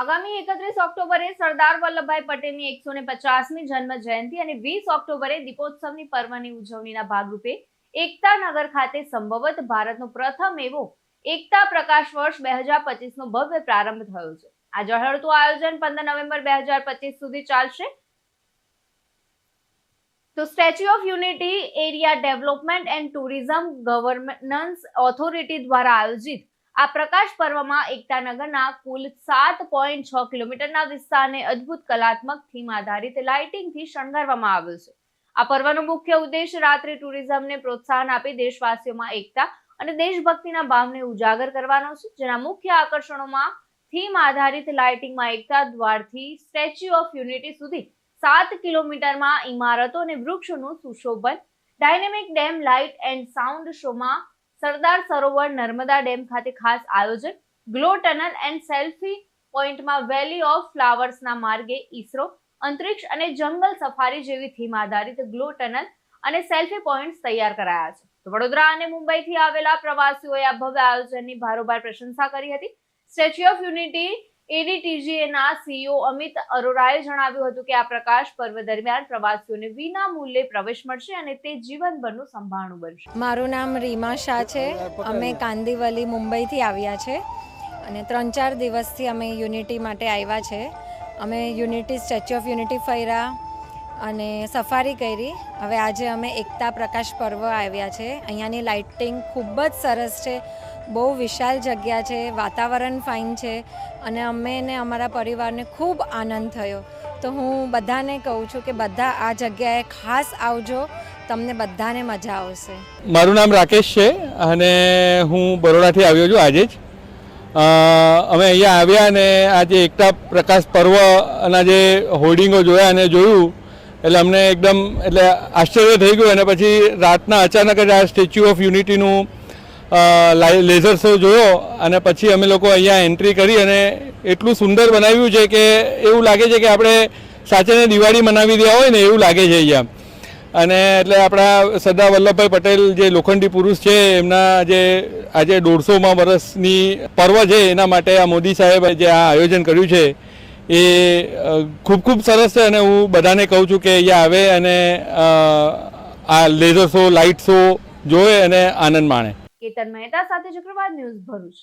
આગામી 31 ઓક્ટોબરે સરદાર વલ્લભભાઈ પટેલની 150મી જન્મ જયંતિ અને 20 ઓક્ટોબરે દીપોત્સવની પર્વની ઉજવણીના ભાગરૂપે એકતા નગર ખાતે સંભવત ભારતનો પ્રથમ એવો એકતા પ્રકાશ વર્ષ 2025નો ભવ્ય પ્રારંભ થયો છે. આ ઝળહળતું આયોજન 15 નવેમ્બર 2025 સુધી ચાલશે. તો statue of unity area development and tourism governance authority દ્વારા આયોજિત આ પ્રકાશ પર્વમાં એકતાનગરના કુલ 7.6 કિલોમીટરના વિસ્તારને અદ્ભુત કલાત્મક થીમ આધારિત લાઇટિંગથી શણગારવામાં આવ્યો છે. આ પર્વનો મુખ્ય ઉદ્દેશ રાત્રિ ટુરિઝમને પ્રોત્સાહન આપી દેશવાસીઓમાં એકતા અને દેશભક્તિના ભાવને ઉજાગર કરવાનો છે. જેના મુખ્ય આકર્ષણોમાં થીમ આધારિત લાઇટિંગમાં એકતા દ્વારથી સ્ટેચ્યુ ઓફ યુનિટી સુધી 7 કિલોમીટરમાં ઇમારતો અને વૃક્ષોનું સુશોભન, dynamic dam light and sound શોમાં સરદાર સરોવર નર્મદા ડેમ ખાતે ખાસ આયોજન, ગ્લો ટનલ એન્ડ સેલ્ફી પોઈન્ટમાં વેલી ઓફ ફ્લાવર્સના માર્ગે ઇસરો, અંતરિક્ષ અને જંગલ સફારી જેવી થીમ આધારિત ગ્લો ટનલ અને સેલ્ફી પોઈન્ટ્સ તૈયાર કરાયા છે. તો વડોદરા અને મુંબઈથી આવેલા પ્રવાસીઓએ આ ભવ્ય આયોજનની ભારોભાર પ્રશંસા કરી હતી. સ્ટેચ્યુ ઓફ યુનિટી એડીટીજીએના સીઈઓ અમિત અરોરાએ જણાવ્યું હતું કે આ પ્રકાશ પર્વ દરમિયાન પ્રવાસીઓને વિના મૂલ્યે પ્રવેશ મળશે અને તે જીવનભરનું સંભાળણું બનશે. મારું નામ રીમા શાહ છે. અમે કાંદીવલી મુંબઈથી આવ્યા છે અને 3-4 દિવસથી અમે યુનિટી માટે આવ્યા છે. અમે યુનિટી સ્ટેચ્યુ ઓફ યુનિટી ફર્યા અને સફારી કરી. હવે આજે અમે એકતા પ્રકાશ પર્વ આવ્યા છે. અહીંયાની લાઇટિંગ ખૂબ જ સરસ છે. બહુ વિશાળ જગ્યા છે, વાતાવરણ ફાઇન છે અને અમે ને અમારા પરિવારને ખૂબ આનંદ થયો. તો હું બધાને કહું છું કે બધા આ જગ્યાએ ખાસ આવજો, તમને બધાને મજા આવશે. મારું નામ રાકેશ છે અને હું બરોડાથી આવ્યો છું આજે જ. અમે અહીંયા આવ્યા અને આજે એકતા પ્રકાશ પર્વના જે હોર્ડિંગો જોયા અને જોયું એટલે અમને એકદમ આશ્ચર્ય થઈ ગયું. અને પછી રાતના અચાનક જ આ સ્ટેચ્યુ ઓફ યુનિટીનું લેઝર શો જોયો અને પછી અમે લોકો અહીંયા એન્ટ્રી કરી અને એટલું સુંદર બનાવ્યું છે કે એવું લાગે છે કે આપણે સાચેને દિવાળી મનાવી રહ્યા હોય ને એવું લાગે છે અહીંયા. અને એટલે આપણા સરદાર વલ્લભભાઈ પટેલ જે લોખંડી પુરુષ છે એમના જે આજે 150મા વર્ષની પર્વ છે એના માટે આ મોદી સાહેબ જે આ આયોજન કર્યું છે એ ખૂબ ખૂબ સરસ છે. અને હું બધાને કહું છું કે અહીંયા આવે અને આ લેઝર શો, લાઇટ શો જોવે અને આનંદ માણે. કેતન મહેતા સાથે ચક્રવાત ન્યૂઝ ભરૂચ.